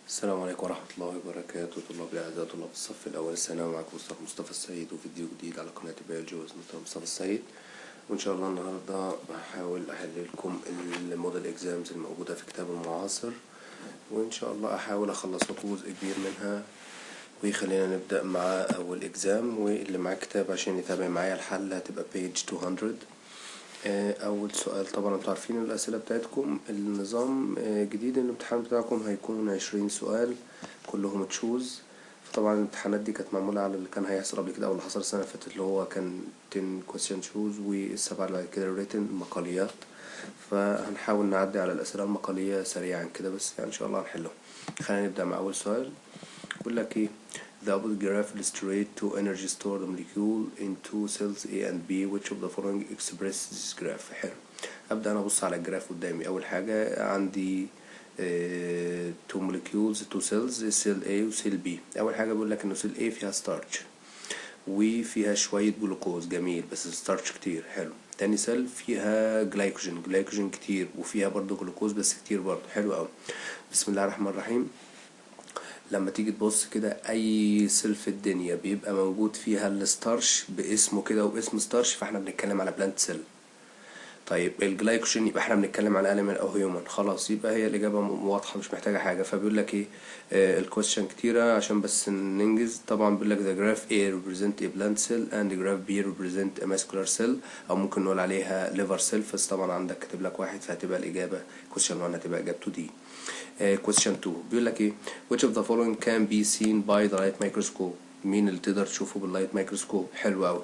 السلام عليكم ورحمة الله وبركاته. طلاب الأعزاء، طلاب الصف الأول الثانوي، معكم أستاذ مصطفى السيد وفيديو جديد على قناة بيولوجي مصطفى السيد. وإن شاء الله النهاردة هحاول أحل لكم الموديل إكزامز الموجودة في كتاب المعاصر، وإن شاء الله أحاول أخلص لكم جزء كبير منها. وخلينا نبدأ مع أول إكزام، واللي معاه كتاب عشان يتابع معايا الحل هتبقى page 200. أول سؤال، طبعا انتوا عارفين الأسئلة بتاعتكم. النظام جديد، الامتحان بتاعكم هيكون 20 سؤال كلهم تشوز. فطبعا الامتحانات دي كانت معمولة على اللي كان هيحصل قبل كده أو اللي حصل السنة اللي فاتت، اللي هو كان 10 question choose والسبعة اللي بعد كده written مقاليات. فهنحاول نعدي على الأسئلة المقالية سريعا كده، بس يعني إن شاء الله هنحلهم. خلينا نبدأ مع أول سؤال. بيقول لك إيه؟ The opposite graph illustrates two energy stored molecule in two cells A and B. Which of the following express this graph؟ حلو. أبدأ أنا أبص على الجراف قدامي. أول حاجة عندي two molecules two cells، cell A و cell B. أول حاجة بيقول لك إنه cell A فيها starch وفيها شوية جلوكوز، جميل، بس ستارش كتير، حلو. تاني سيل فيها جلايكوجين كتير، وفيها برضو جلوكوز بس كتير برضو، حلو أوي. بسم الله الرحمن الرحيم. لما تيجي تبص كده، اي سيل في الدنيا بيبقى موجود فيها الستارش باسمه كده وباسم ستارش، فاحنا بنتكلم على بلانت سيل. طيب الجلايكوجين يبقى احنا بنتكلم على اليمنت او هيومن، خلاص يبقى هي الاجابه واضحه مش محتاجه حاجه. فبيقول لك ايه؟ الكويستشن كتيره عشان بس ننجز. طبعا بيقول لك the graph A represent a plant cell and the graph B represent a muscular cell، او ممكن نقول عليها liver cell. بس طبعا عندك كاتب لك واحد، فهتبقى الاجابه كويستشن 1 هتبقى اجابته دي. question 2 بيقول لك ايه؟ which of the following can be seen by the light microscope؟ مين اللي تقدر تشوفه باللايت مايكروسكوب؟ حلو قوي.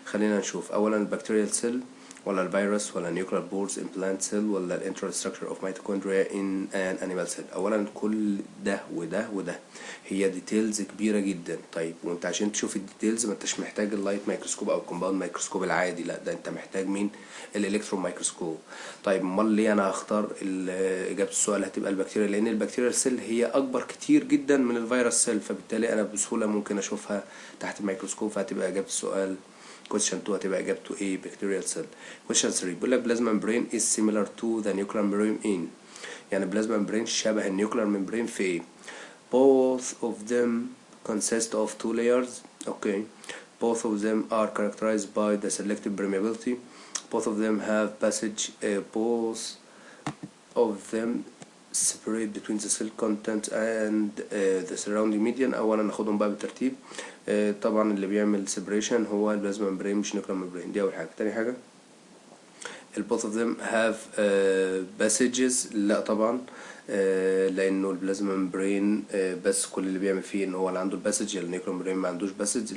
خلينا نشوف. اولا البكتيريال سيل، ولا الفيروس، ولا نيوكلير بورز ان بلانت سيل، ولا الانترال ستراكشر اوف ميتوكوندريا ان ان انيمال سيل؟ اولا كل ده وده وده هي ديتيلز كبيره جدا. طيب وانت عشان تشوف الديتيلز ما انتش محتاج اللايت مايكروسكوب او الكومباوند مايكروسكوب العادي، لا ده انت محتاج مين؟ الالكترون مايكروسكوب. طيب امال ليه انا هختار اجابه السؤال هتبقى البكتيريا؟ لان البكتيريا سيل هي اكبر كتير جدا من الفيروس سيل، فبالتالي انا بسهوله ممكن اشوفها تحت الميكروسكوب، فهتبقى اجابه السؤال question 2 هتبقى اجابته ايه؟ bacterial cell. question 3 بيقول لك plasma membrane is similar to the nuclear membrane in، يعني plasma membrane شبه النيوكلير membrane في ايه؟ both of them consist of two layers. okay. both of them are characterized by the selective permeability. both of them have passage. both of them separate between the cell content and the surrounding medium. اولا ناخدهم بقى بالترتيب. طبعا اللي بيعمل separation هو البلازما ممبرين مش نيوكلير ممبرين، دي اول حاجه. تاني حاجه both of them have passages، لا طبعا لانه البلازما ممبرين بس كل اللي بيعمل فيه ان هو اللي عنده الباسج، النيوكلير ممبرين ما عندوش باسج.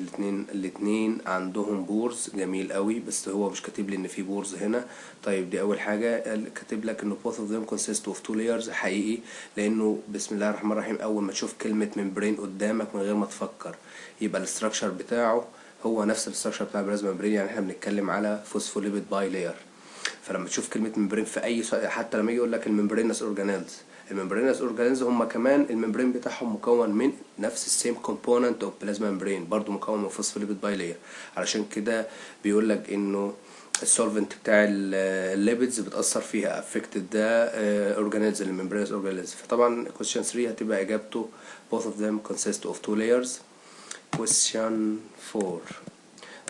الاثنين عندهم بورز، جميل قوي، بس هو مش كاتب لي ان في بورز هنا. طيب دي اول حاجه. كاتب لك انه both of them consist of two layers، حقيقي، لانه بسم الله الرحمن الرحيم اول ما تشوف كلمه ممبرين قدامك من غير ما تفكر يبقى الاستراكشر بتاعه هو نفس الاستراكشر بتاع البلازما ممبرين، يعني احنا بنتكلم على فوسفوليبيد باي لاير. فلما تشوف كلمه ممبرين في اي سؤال، حتى لما يجي يقول لك الممبرينس اورجانيلز، الممبرينس اورجانيلز هم كمان الممبرين بتاعهم مكون من نفس السيم كومبوننت اوف بلازما ممبرين، برضو مكون من فوسفوليبيد باي لاير. علشان كده بيقول لك انه السولفنت بتاع الليبيدز بتاثر فيها افكتد ده اورجانيلز الممبرينس اورجانيلز. فطبعا question 3 هتبقى اجابته both of them consist of two layers. question 4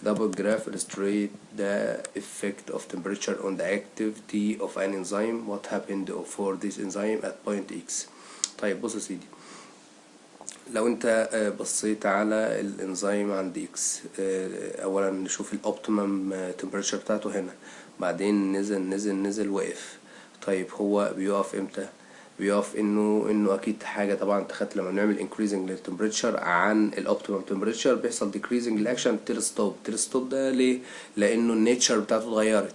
double graph illustrate the effect of temperature on the activity of an enzyme. What happened for this enzyme at point X؟ طيب بص يا سيدي، لو انت بصيت على الانزيم عند اكس، اولا نشوف الاوبتيمم تمبريتشر بتاعته هنا، بعدين نزل وقف. طيب هو بيقف امتى؟ بيقف انه اكيد حاجه. طبعا انت خدت لما بنعمل increasing للتمبريتشر عن الاوبتيمم تمبريتشر بيحصل decreasing الاكشن تيل ستوب. ده ليه؟ لانه النيتشر بتاعته اتغيرت.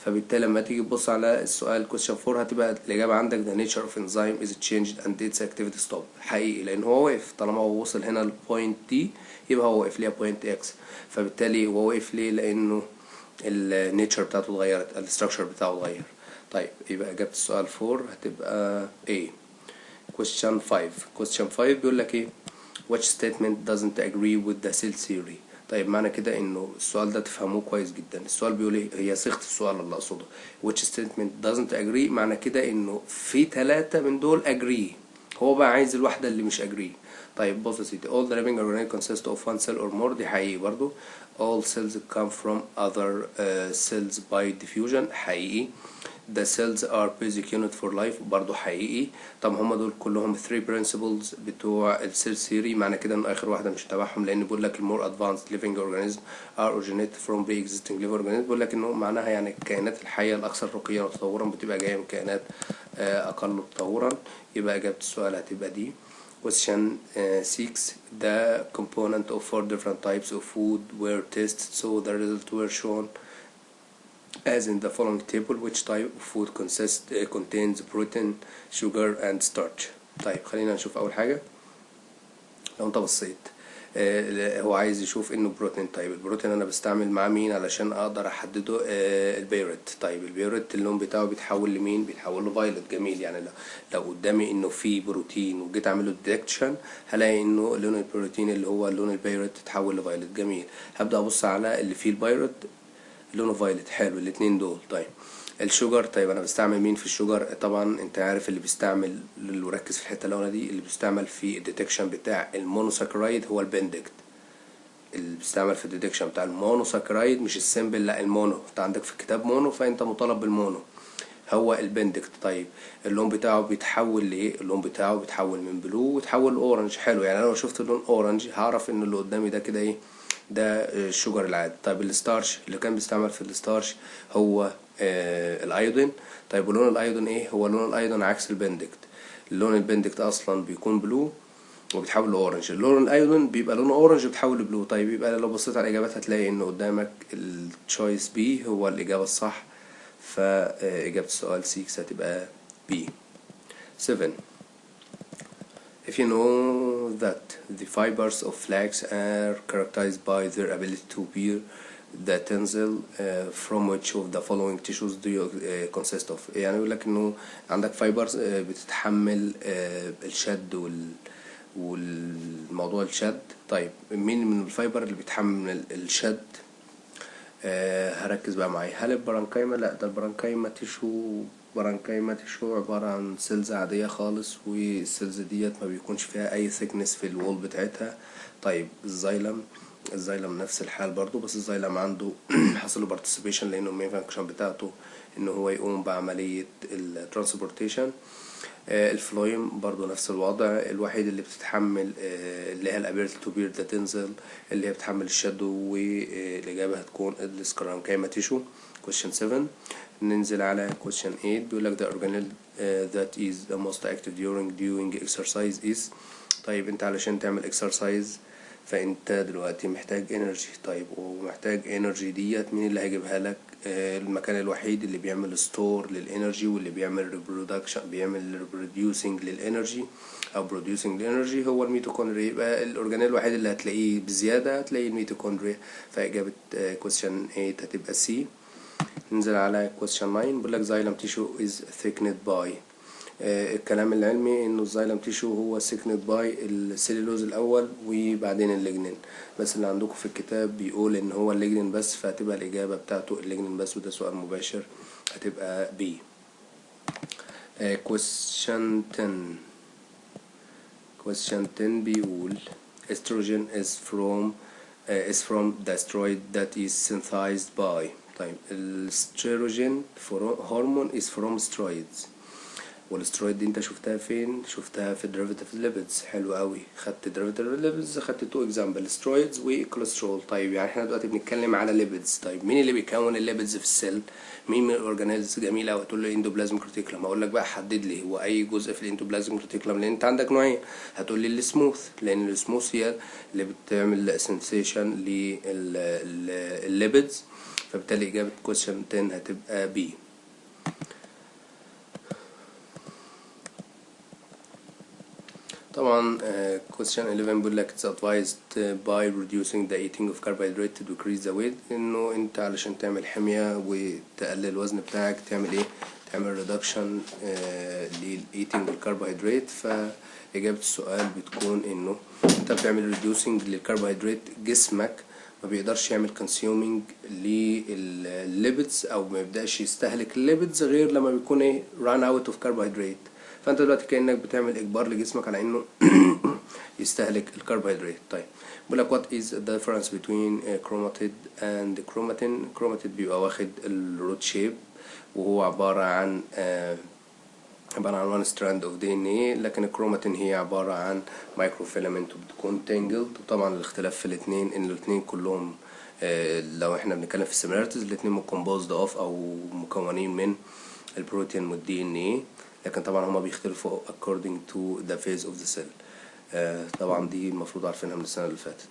فبالتالي لما تيجي تبص على السؤال question 4 هتبقى الإجابة عندك the nature of enzyme is changed and its activity stop. حقيقي، لأن هو وقف. طالما هو وصل هنا البوينت دي يبقى هو وقف ليها بوينت اكس، فبالتالي هو وقف ليه؟ لأنه النيتشر بتاعته اتغيرت، الستراكشر بتاعه اتغير. طيب يبقى إجابة السؤال 4 هتبقى A. question 5 بيقول لك ايه؟ which statement doesn't agree with the cell theory؟ طيب معنى كده انه السؤال ده تفهموه كويس جدا. السؤال بيقول ايه؟ هي صيغه السؤال اللي اقصده which statement doesn't agree، معنى كده انه في 3 من دول agree، هو بقى عايز الواحدة اللي مش agree. طيب بص يا سيدي all the living organisms consist of one cell or more، دي حقيقي برضو. all cells come from other cells by diffusion، حقيقي. the cells are basic unit for life، برضو حقيقي. طب هما دول كلهم 3 principles بتوع السيل ثيوري، معنى كده ان اخر واحدة مش تبعهم، لان بيقول لك more advanced living organisms are originated from pre-existing living organisms، بيقول لك انه معناها يعني الكائنات الحية الاكثر رقيا وتطورا بتبقى جاية من كائنات اقل تطورا. يبقى اجابة السؤال هتبقى دي. Question 6. The component of 4 different types of food were tested, so the results were shown as in the following table. Which type of food contains protein, sugar and starch؟ طيب خلينا نشوف أول حاجة. لو أنت بصيت هو عايز يشوف انه بروتين. طيب البروتين انا بستعمل معاه مين علشان اقدر احدده؟ البيوريت. طيب البيوريت اللون بتاعه بيتحول لمين؟ بيتحول لفايلوت. جميل. يعني لو قدامي انه في بروتين وجيت اعمله ديتكشن هلاقي انه لون البروتين اللي هو لون البيوريت اتحول لفايلوت. جميل. هبدأ ابص على اللي فيه البيوريت لونه فايلوت. حلو الاتنين دول. طيب الشوجر. طيب انا بستعمل مين في الشوجر؟ طبعا انت عارف اللي بيستعمل، اللي ركز في الحته الاولى دي، اللي بيستعمل في الديتكشن بتاع المونوساكرايد هو البندكت. اللي بيستعمل في الديتكشن بتاع المونوساكرايد مش السيمبل، لا المونو. انت عندك في الكتاب مونو فانت مطالب بالمونو، هو البندكت. طيب اللون بتاعه بيتحول لايه؟ اللون بتاعه بيتحول من بلو ويتحول لاورنج. حلو. يعني انا لو شفت اللون اورنج هعرف ان اللي قدامي ده كده ايه؟ ده الشوجر العادي. طيب الستارش اللي كان بيستعمل في الستارش هو الايودين. طيب ولون الايودين ايه؟ هو لون الايودين عكس البندكت. لون البندكت اصلا بيكون بلو وبيتحول لاورنج، اللون الايودين بيبقى لونه اورنج وبيتحول لبلو. طيب يبقى لو بصيت على الاجابات هتلاقي ان قدامك التشويس بي هو الاجابه الصح، فاجابه السؤال 6 هتبقى بي. 7. If you know that the fibers of flax are characterized by their ability to bear the tensile, from which of the following tissues do you consist of؟ يعني يقول لك انه عندك فايبرز بتتحمل الشد والموضوع الشد. طيب مين من الفايبر اللي بيتحمل الشد؟ هركز بقى معايا. هل البرانكايما؟ لا، ده البرانكايما تيشو. برانكايما تيشو عبارة عن سيلز عادية خالص، والسيلز ديت ما بيكونش فيها اي ثيكنس في الوول بتاعتها. طيب الزايلم. الزايلم نفس الحال برضو، بس الزايلم عنده حصل له بارتيسيبيشن لانه المين فانكشن بتاعته ان هو يقوم بعملية الترانسبورتيشن. الفلويم برضو نفس الوضع. الوحيد اللي بتتحمل اللي هي الابيرتي تو بير ذا تنزل اللي هي بتحمل الشادو، والاجابه هتكون السكرانكايما تيشو. question 7. ننزل على question 8. بيقول لك the organelle that is the most active during exercise is. طيب انت علشان تعمل exercise فانت دلوقتي محتاج انرجي. طيب ومحتاج انرجي ديت مين اللي هيجيبها لك؟ المكان الوحيد اللي بيعمل ستور للانرجي واللي بيعمل ريبرودكشن، بيعمل ريبروديوسنج للانرجي او بروديوسنج للانرجي هو الميتوكوندريا. يبقى الاورجانيل الوحيد اللي هتلاقيه بزياده هتلاقيه الميتوكوندريا، فاجابه question 8 هتبقى سي. ننزل على question 9. بيقول لك xylem tissue is thickened by. الكلام العلمي انه الزايلم تيشو هو سيكنت باي السيلولوز الاول وبعدين الليجنين، بس اللي عندكم في الكتاب بيقول ان هو الليجنين بس، فهتبقى الاجابه بتاعته الليجنين بس، وده سؤال مباشر هتبقى بي. question 10. question 10 بيقول estrogen is from the steroid that is synthesized by. طيب الاستروجين هرمون is from steroids، والاسترويد دي انت شفتها فين؟ شفتها في derivative lipids. حلو قوي. خدت derivative lipids، خدت 2 example steroids والكوليسترول. طيب يعني احنا دلوقتي بنتكلم على lipids. طيب مين اللي بيكون الليبيدز في السيل؟ مين من الاورجانيلز؟ جميله. وهتقول لي اندوبلازم كريتيكولم. هقول لك بقى حدد لي هو اي جزء في الاندوبلازم كريتيكولم، لان انت عندك نوعين. هتقول لي السموث، لان السموث هي اللي بتعمل سنسيشن للليبيدز، فبالتالي اجابه question 10 هتبقى بي. طبعا question 11 بيقول لك it's advised by reducing the eating of carbohydrate to decrease the weight. انه انت علشان تعمل حمية وتقلل الوزن بتاعك تعمل ايه؟ تعمل reduction للإيتينج الكربوهيدرات. فإجابة السؤال بتكون انه انت بتعمل reducing للكربوهيدرات، جسمك ما بيقدرش يعمل consuming للليبيدز او ما يبدأش يستهلك الليبيدز غير لما بيكون ايه run out of carbohydrate. فانت دلوقتي كأنك بتعمل اجبار لجسمك على انه يستهلك الكربوهيدرات. طيب بيقول لك what is the difference between chromatid and chromatin. chromatid بيبقى واخد الروت شيب وهو عبارة عن one strand of DNA، لكن الكروماتين هي عبارة عن مايكروفيلامنت وبتكون تانجلد. وطبعا الاختلاف في الاتنين ان الاتنين كلهم لو احنا بنتكلم في السيميلاريتيز الاتنين composed of او مكونين من البروتين والدي ان ايه، لكن طبعا هما بيختلفوا according to the phase of the cell. طبعا دي المفروض عارفينها من السنة اللي فاتت.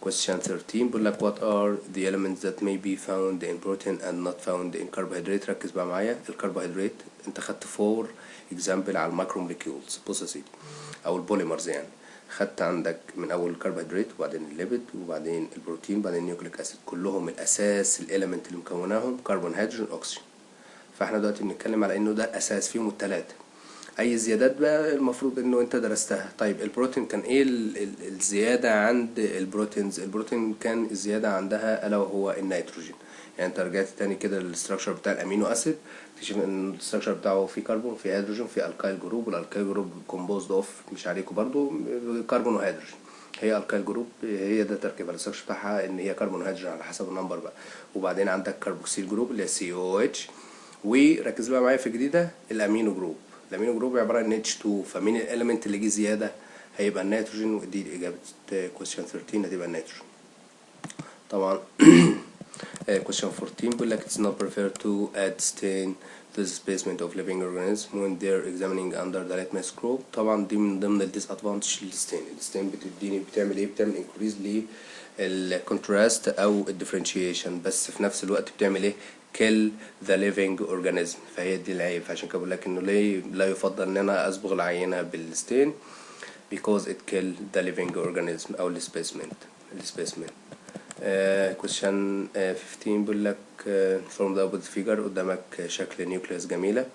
Question 13 بيقول لك what are the elements that may be found in protein and not found in carbohydrate. ركز بقى معايا. الكربوهيدرات انت خدت 4 example على المايكرو موليكيولز، بص يا سيدي، او البوليمرز يعني. خدت عندك من اول الكربوهيدرات وبعدين الليبيد وبعدين البروتين وبعدين النيوكليك اسيد، كلهم الاساس الاليمنت اللي مكوناهم كربون هيدروجين اكسجين. فاحنا دلوقتي بنتكلم على انه ده الاساس فيهم الثلاثه. اي زيادات بقى المفروض انه انت درستها. طيب البروتين كان ايه الزياده عند البروتينز؟ البروتين كان الزياده عندها الا وهو النيتروجين. يعني انت رجعت تاني كده للستراكشر بتاع الامينو اسيد، تكتشف ان الستراكشر بتاعه فيه كربون فيه هيدروجين فيه الكايل جروب، والالكايل جروب كومبوزد اوف مش عليكم برضو كربون وهيدروجين. هي الكايل جروب هي ده تركيبها، الستراكشر بتاعها ان هي كربون وهيدروجين على حسب النمبر بقى. وبعدين عندك كربوكسيل جروب اللي هي COOH. وركز بقى معايا في الجديده الامينو جروب. الامينو جروب عباره عن H2، فمين الاليمنت اللي جه زياده؟ هيبقى النيتروجين، ودي اجابه question 13 هتبقى النيتروجين طبعا. question 14 بيقول لك it's not preferred to add stain to the specimen of living organism when they're examining under the light microscope. طبعا دي من ضمن الديسادفانتج للستين. الستين بتعمل ايه؟ بتعمل انكريز للكونتراست او الديفرنشيشن، بس في نفس الوقت بتعمل ايه؟ kill the living organism. فهي دي العيب. فعشان كده بقول لك انه ليه لا يفضل ان انا اصبغ العينه بالستين because it kill the living organism او السبيسمن. question 15 بيقول لك from the opposite figure قدامك شكل نيوكليوس جميله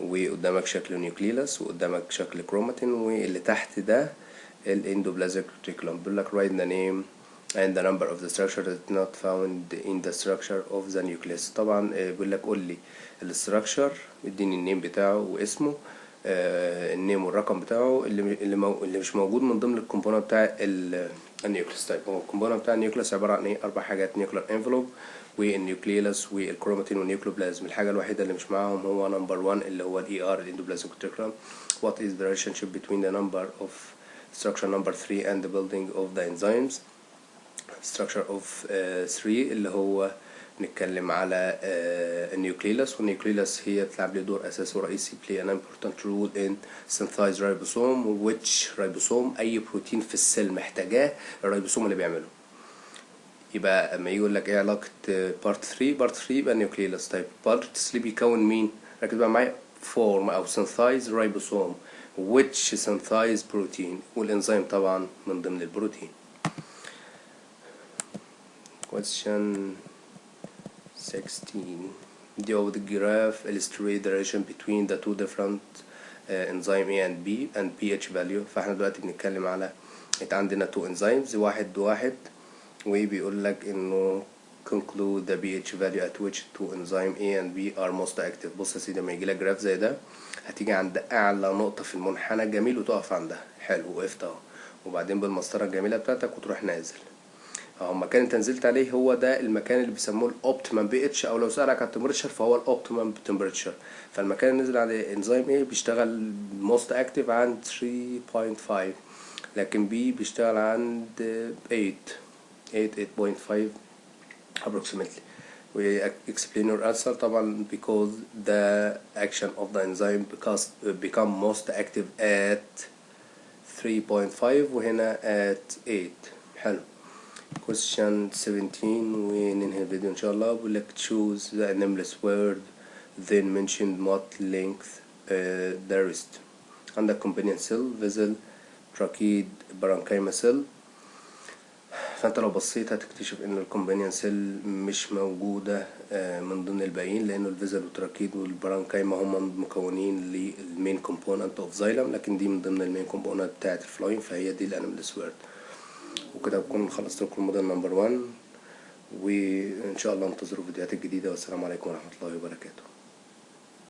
وقدامك شكل نيوكليلس وقدامك شكل كروماتين، واللي تحت ده الاندوبلازميك ريتيكولوم. بيقول لك write the name and the number of the structure that is not found in the structure of the nucleus. طبعا بيقول لك قول لي الستراكشر، اديني النيم بتاعه واسمه، النيم والرقم بتاعه اللي مش موجود من ضمن الكومبوننت بتاع النيوكليس. طيب هو الكومبوننت بتاع النيوكليس عباره عن ايه؟ 4 حاجات: نيوكلير انفلوب والنيوكليلس والكروماتين والنيوكلوبلازم. الحاجه الوحيده اللي مش معاهم هو نمبر 1 اللي هو الاندوبلازميك ريتيكولوم. what is the relationship between the number of structure number 3 and the building of the enzymes. structure of 3 اللي هو نتكلم على النيوكليلس، والنيوكليلس هي بتلعب لي دور اساسي ورئيسي play an important role in synthesize ribosome. which ribosome؟ اي بروتين في السيل محتاجاه الريبوسوم اللي بيعمله. يبقى اما يقول لك ايه علاقه بارت 3 بارت 3 يبقى نيوكليلس. طيب بارت 3 بيكون مين؟ ركز بقى معايا. فورم او synthesize ribosome which synthesize protein، والانزيم طبعا من ضمن البروتين. question 16 دي of the graph illustrate the relation between the two different enzyme A and B and pH value. فاحنا دلوقتي بنتكلم على عندنا two enzymes واحد وواحد، وبيقول لك انه conclude the pH value at which two enzyme A and B are most active. بص يا سيدي لما يجي لك جراف زي ده هتيجي عند اعلى نقطة في المنحنى الجميل وتقف عندها. حلو، وقفت اهو، وبعدين بالمسطرة الجميلة بتاعتك وتروح نازل اهو. المكان انت نزلت عليه هو ده المكان اللي بيسموه الاوبتيمم بي اتش، او لو سألك على التمبريتشر فهو الاوبتيمم تمبريتشر. فالمكان اللي نزل عليه انزيم A بيشتغل موست اكتيف عند 3.5، لكن B بيشتغل عند 8.5 approximately. we explain your answer طبعا because the action of the enzyme become most active at 3.5 وهنا at 8. حلو. question 17 وننهي الفيديو ان شاء الله. بيقول لك choose the nameless word then mention what length the rest. عندك companion cell vessel tracheid parenchyma cell. فانت لو بصيت هتكتشف ان الكومبانيون سيل مش موجودة من ضمن الباقيين، لانه الفيزل والتراكيد والبرانكايما هم مكونين للمين كومبوننت اوف زايلم، لكن دي من ضمن المين كومبوننت بتاعت الفلاين، فهي دي الانيمالس وورد. وكده بكون خلصت لكم موديل نمبر 1، وان شاء الله انتظروا فيديوهات جديدة، والسلام عليكم ورحمة الله وبركاته.